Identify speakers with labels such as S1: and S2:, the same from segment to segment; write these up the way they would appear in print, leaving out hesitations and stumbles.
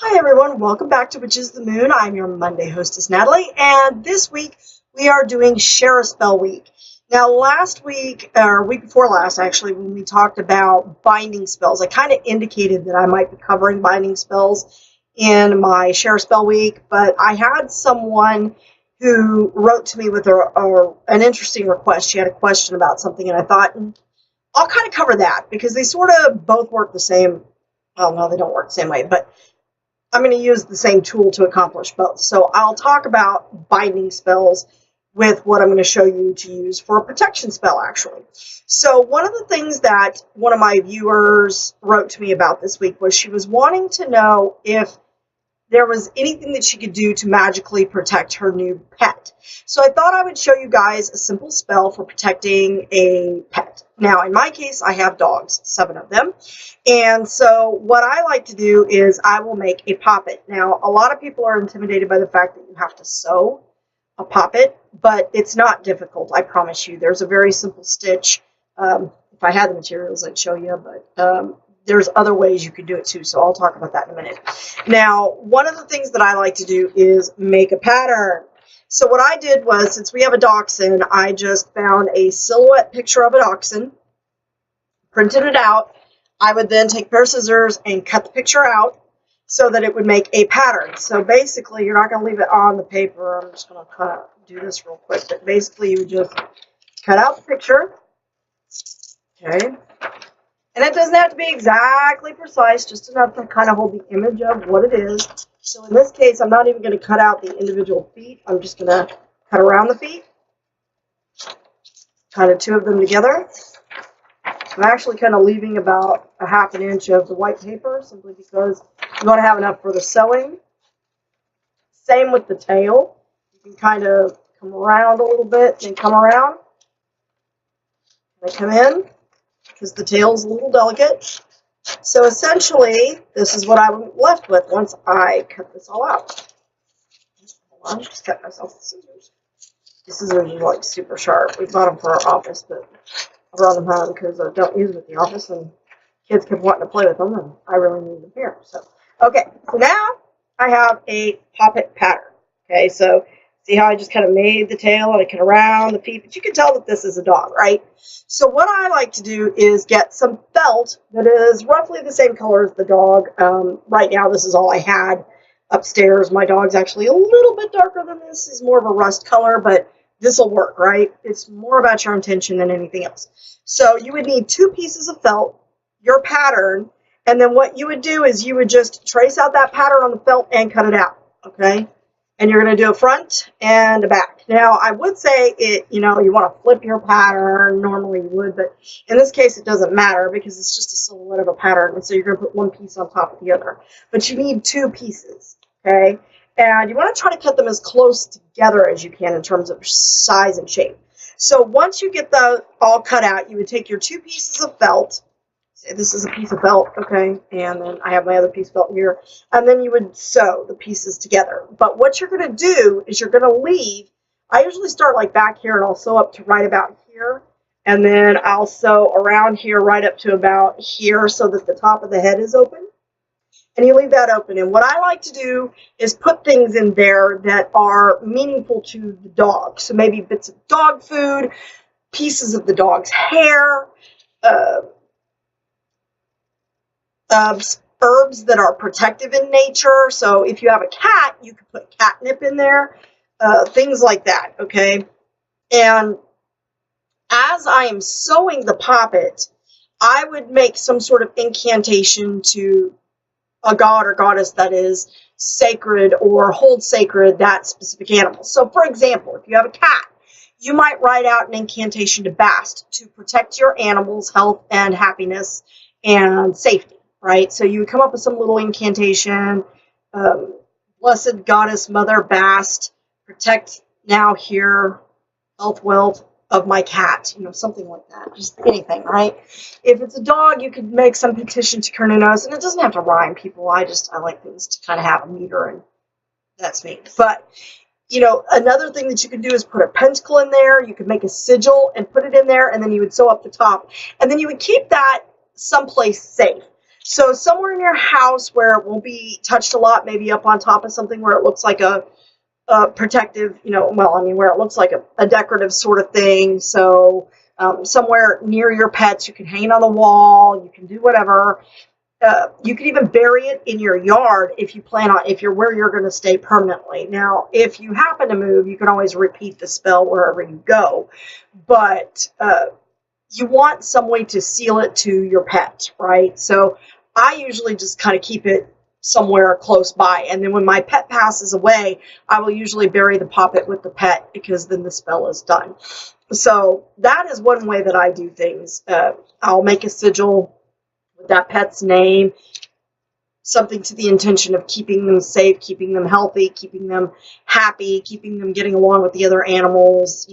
S1: Hi everyone, welcome back to Which is the Moon. I'm your Monday hostess Natalie, and this week we are doing Share a Spell Week. Now last week, or week before last actually, when we talked about binding spells, I kind of indicated that I might be covering binding spells in my Share a Spell Week, but I had someone who wrote to me with an interesting request. She had a question about something, and I thought, I'll kind of cover that because they sort of both work the same. Well, no, they don't work the same way, but I'm going to use the same tool to accomplish both. So I'll talk about binding spells with what I'm going to show you to use for a protection spell, actually. So one of the things that one of my viewers wrote to me about this week was she was wanting to know if there was anything that she could do to magically protect her new pet. So I thought I would show you guys a simple spell for protecting a pet. Now, in my case, I have dogs, 7 of them. And so what I like to do is I will make a poppet. Now, a lot of people are intimidated by the fact that you have to sew a poppet, but it's not difficult, I promise you. There's a very simple stitch. If I had the materials, I'd show you, but there's other ways you could do it too, so I'll talk about that in a minute. Now, one of the things that I like to do is make a pattern. So what I did was, since we have a dachshund, I just found a silhouette picture of a dachshund, printed it out. I would then take a pair of scissors and cut the picture out so that it would make a pattern. So basically, you're not going to leave it on the paper. I'm just going to do this real quick. But basically, you would just cut out the picture. Okay. And it doesn't have to be exactly precise, just enough to kind of hold the image of what it is. So in this case, I'm not even going to cut out the individual feet. I'm just going to cut around the feet. Kind of 2 of them together. I'm actually kind of leaving about a ½ inch of the white paper, simply because I'm going to have enough for the sewing. Same with the tail. You can kind of come around a little bit, then come around. I come in, because the tail's a little delicate. So essentially, this is what I'm left with once I cut this all out. Hold on, just cut myself with scissors. The scissors are like super sharp. We bought them for our office, but I brought them home because I don't use them at the office, and kids kept wanting to play with them, and I really need them here. So, okay, so now I have a poppet pattern. Okay, so see how I just kind of made the tail and I cut around the feet, but you can tell that this is a dog, right? So what I like to do is get some felt that is roughly the same color as the dog. Right now, this is all I had upstairs. My dog's actually a little bit darker than this. He's more of a rust color, but this will work, right? It's more about your intention than anything else. So you would need 2 pieces of felt, your pattern, and then what you would do is you would just trace out that pattern on the felt and cut it out, okay? And you're going to do a front and a back. Now, I would say you want to flip your pattern. Normally you would, but in this case it doesn't matter because it's just a silhouette of a pattern. And so you're going to put 1 piece on top of the other. But you need 2 pieces, okay? And you want to try to cut them as close together as you can in terms of size and shape. So once you get those all cut out, you would take your 2 pieces of felt. This is a piece of felt, okay, and then I have my other piece of felt here, and then you would sew the pieces together. But what you're going to do is you're going to leave, I usually start like back here, and I'll sew up to right about here, and then I'll sew around here right up to about here so that the top of the head is open, and you leave that open. And what I like to do is put things in there that are meaningful to the dog, so maybe bits of dog food, pieces of the dog's hair, herbs that are protective in nature. So if you have a cat, you could put catnip in there, things like that, okay? And as I am sewing the poppet, I would make some sort of incantation to a god or goddess that is sacred or holds sacred that specific animal. So for example, if you have a cat, you might write out an incantation to Bast to protect your animal's health and happiness and safety. Right, so you would come up with some little incantation, blessed goddess mother Bast, protect now here, health, wealth of my cat, something like that, just anything, right? If it's a dog, you could make some petition to Cernunnos, and it doesn't have to rhyme, people. I like things to kind of have a meter, and that's me. But, another thing that you could do is put a pentacle in there. You could make a sigil and put it in there, and then you would sew up the top, and then you would keep that someplace safe. So somewhere in your house where it won't be touched a lot, maybe up on top of something where it looks like a protective, you know, well, I mean, where it looks like a decorative sort of thing. So somewhere near your pets, you can hang it on the wall, you can do whatever. You can even bury it in your yard if you plan on, if you're where you're going to stay permanently. Now, if you happen to move, you can always repeat the spell wherever you go. But you want some way to seal it to your pet, right? So I usually just kind of keep it somewhere close by. And then when my pet passes away, I will usually bury the poppet with the pet because then the spell is done. So that is one way that I do things. I'll make a sigil with that pet's name, something to the intention of keeping them safe, keeping them healthy, keeping them happy, keeping them getting along with the other animals,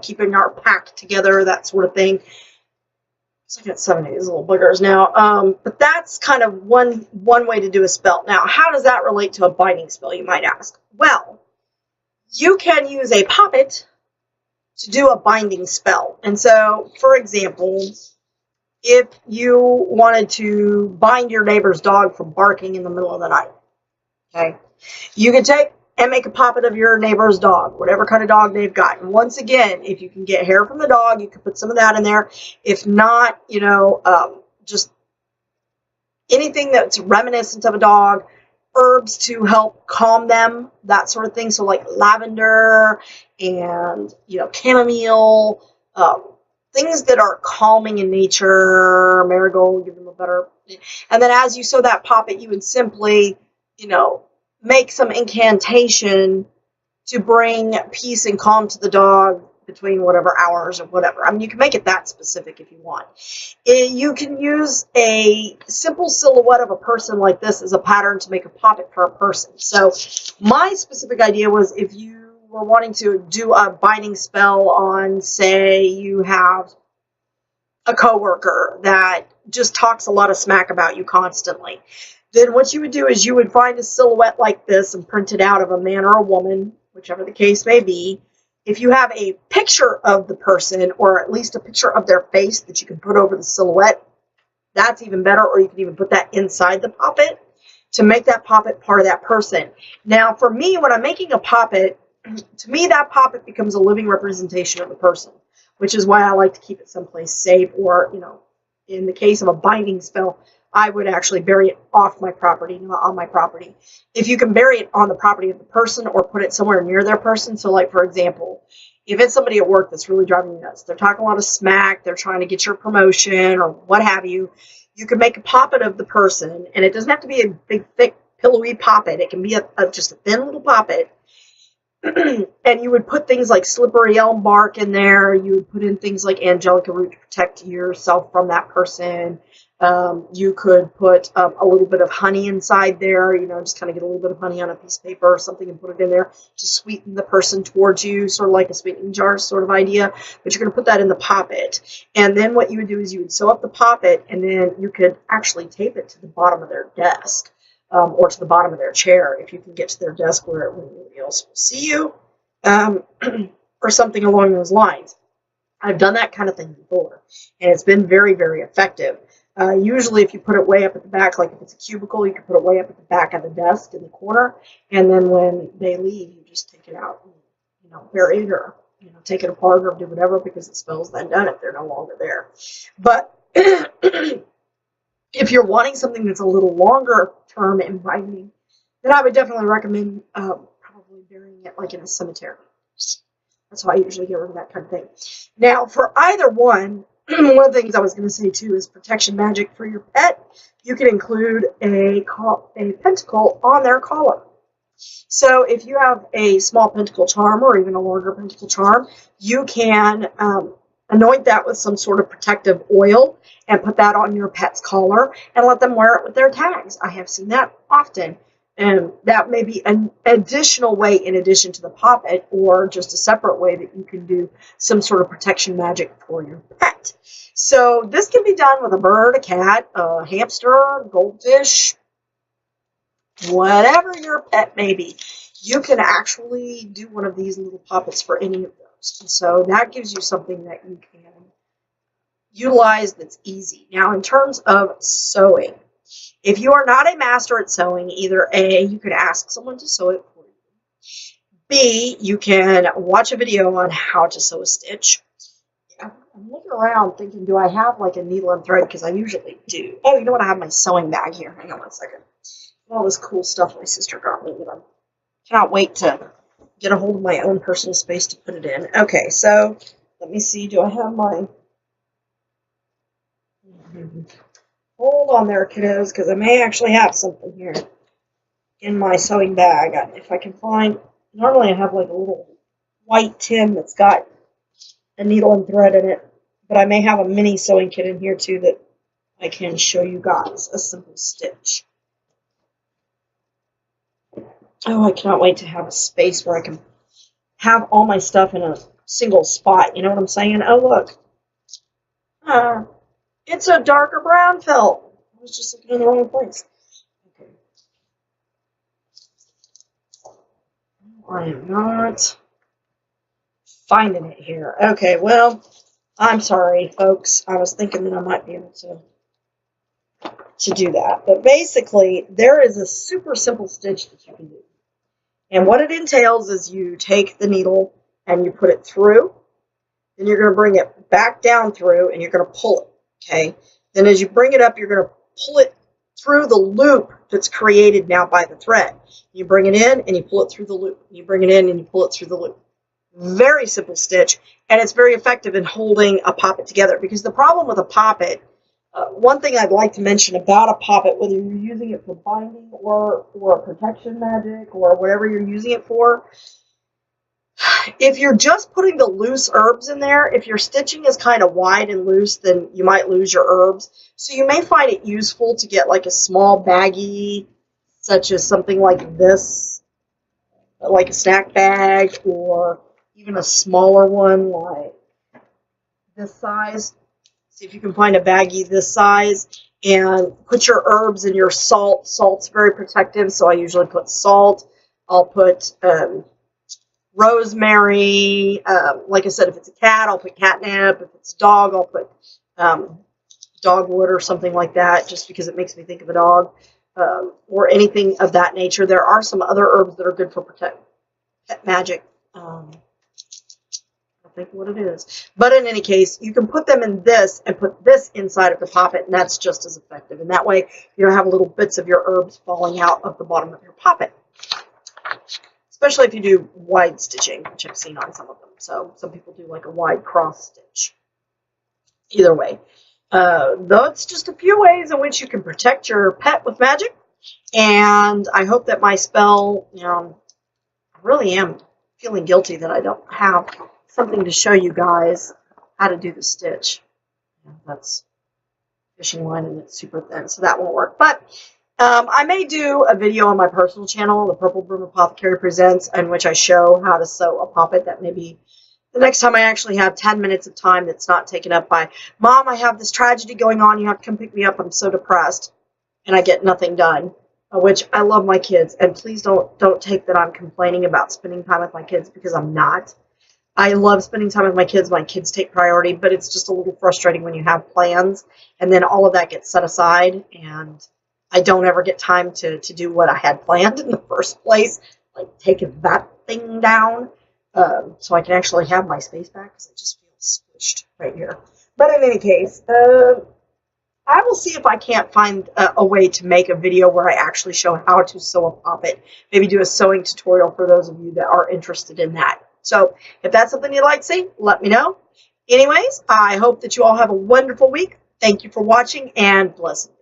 S1: keeping our pack together, that sort of thing. So I got 7 of these little boogers now. But that's kind of one way to do a spell. Now, how does that relate to a binding spell, you might ask? Well, you can use a poppet to do a binding spell. And so, for example, if you wanted to bind your neighbor's dog from barking in the middle of the night, okay, you can take and make a poppet of your neighbor's dog, whatever kind of dog they've got. And once again, if you can get hair from the dog, you can put some of that in there. If not, just anything that's reminiscent of a dog, herbs to help calm them, that sort of thing. So like lavender and, chamomile, things that are calming in nature, marigold, give them a better. And then as you sew that poppet, you would simply, make some incantation to bring peace and calm to the dog between whatever hours or whatever. I mean, you can make it that specific if you want. You can use a simple silhouette of a person like this as a pattern to make a poppet for a person. So my specific idea was if you were wanting to do a binding spell on, say, you have a coworker that just talks a lot of smack about you constantly, then what you would do is you would find a silhouette like this and print it out of a man or a woman, whichever the case may be. If you have a picture of the person, or at least a picture of their face that you can put over the silhouette, that's even better, or you can even put that inside the poppet to make that poppet part of that person. Now, for me, when I'm making a poppet, to me, that poppet becomes a living representation of the person, which is why I like to keep it someplace safe, or, in the case of a binding spell, I would actually bury it off my property, not on my property. If you can bury it on the property of the person or put it somewhere near their person, so like, for example, if it's somebody at work that's really driving you nuts, they're talking a lot of smack, they're trying to get your promotion or what have you, you can make a poppet of the person, and it doesn't have to be a big, thick, pillowy poppet. It can be just a thin little poppet. And you would put things like slippery elm bark in there. You would put in things like angelica root to protect yourself from that person. You could put a little bit of honey inside there, just kind of get a little bit of honey on a piece of paper or something and put it in there to sweeten the person towards you, sort of like a sweetening jar sort of idea. But you're going to put that in the poppet. And then what you would do is you would sew up the poppet, and then you could actually tape it to the bottom of their desk. Or to the bottom of their chair, if you can get to their desk where nobody else will see you, or something along those lines. I've done that kind of thing before, and it's been very, very effective. Usually if you put it way up at the back, like if it's a cubicle, you can put it way up at the back of the desk in the corner, and then when they leave, you just take it out and, bury it, or, take it apart or do whatever, because the spell's then done if they're no longer there. But if you're wanting something that's a little longer term in binding, then I would definitely recommend probably burying it like in a cemetery. That's how I usually get rid of that kind of thing. Now, for either one of the things I was going to say too is protection magic for your pet. You can include a pentacle on their collar. So if you have a small pentacle charm or even a larger pentacle charm, you can anoint that with some sort of protective oil and put that on your pet's collar and let them wear it with their tags. I have seen that often. And that may be an additional way in addition to the poppet, or just a separate way that you can do some sort of protection magic for your pet. So this can be done with a bird, a cat, a hamster, a goldfish, whatever your pet may be. You can actually do one of these little poppets for any of those. And so that gives you something that you can utilize that's easy. Now, in terms of sewing, if you are not a master at sewing, either A, you can ask someone to sew it for you. B, you can watch a video on how to sew a stitch. Yeah, I'm looking around thinking, do I have like a needle and thread? Because I usually do. Oh, you know what? I have my sewing bag here. Hang on one second. All this cool stuff my sister got me that I cannot wait to get a hold of my own personal space to put it in. Okay, so let me see. Do I have my... Hold on there, kiddos, because I may actually have something here in my sewing bag. If I can find... Normally I have like a little white tin that's got a needle and thread in it, but I may have a mini sewing kit in here too that I can show you guys a simple stitch. Oh, I cannot wait to have a space where I can have all my stuff in a single spot. You know what I'm saying? Oh, look. It's a darker brown felt. I was just looking in the wrong place. Okay. I am not finding it here. Okay, well, I'm sorry, folks. I was thinking that I might be able to do that. But basically, there is a super simple stitch that you can do. And what it entails is you take the needle and you put it through. Then you're going to bring it back down through and you're going to pull it. Okay? Then as you bring it up, you're going to pull it through the loop that's created now by the thread. You bring it in and you pull it through the loop. You bring it in and you pull it through the loop. Very simple stitch, and it's very effective in holding a poppet together, because the problem with a poppet, one thing I'd like to mention about a poppet, whether you're using it for binding or for protection magic or whatever you're using it for, if you're just putting the loose herbs in there, if your stitching is kind of wide and loose, then you might lose your herbs. So you may find it useful to get like a small baggie, such as something like this, like a snack bag, or even a smaller one like this size. See if you can find a baggie this size, and put your herbs and your salt. Salt's very protective, so I usually put salt. I'll put rosemary. Like I said, if it's a cat, I'll put catnip. If it's a dog, I'll put dogwood or something like that, just because it makes me think of a dog, or anything of that nature. There are some other herbs that are good for pet magic. I think what it is. But in any case, you can put them in this and put this inside of the poppet, and that's just as effective. And that way, you don't have little bits of your herbs falling out of the bottom of your poppet. Especially if you do wide stitching, which I've seen on some of them. So some people do like a wide cross stitch. Either way. That's just a few ways in which you can protect your pet with magic. And I hope that my spell, you know, I really am feeling guilty that I don't have something to show you guys how to do the stitch. That's fishing line and it's super thin, so that won't work. But I may do a video on my personal channel, the Purple Broom Apothecary Presents, in which I show how to sew a poppet. That may be the next time I actually have 10 minutes of time that's not taken up by, Mom, I have this tragedy going on, you have to come pick me up, I'm so depressed, and I get nothing done. Which I love my kids, and please don't take that I'm complaining about spending time with my kids, because I'm not. I love spending time with my kids. My kids take priority, but it's just a little frustrating when you have plans and then all of that gets set aside and I don't ever get time to do what I had planned in the first place, like taking that thing down, so I can actually have my space back, because it just feels squished right here. But in any case, I will see if I can't find a way to make a video where I actually show how to sew a poppet. Maybe do a sewing tutorial for those of you that are interested in that. So if that's something you'd like to see, let me know. Anyways, I hope that you all have a wonderful week. Thank you for watching, and blessings.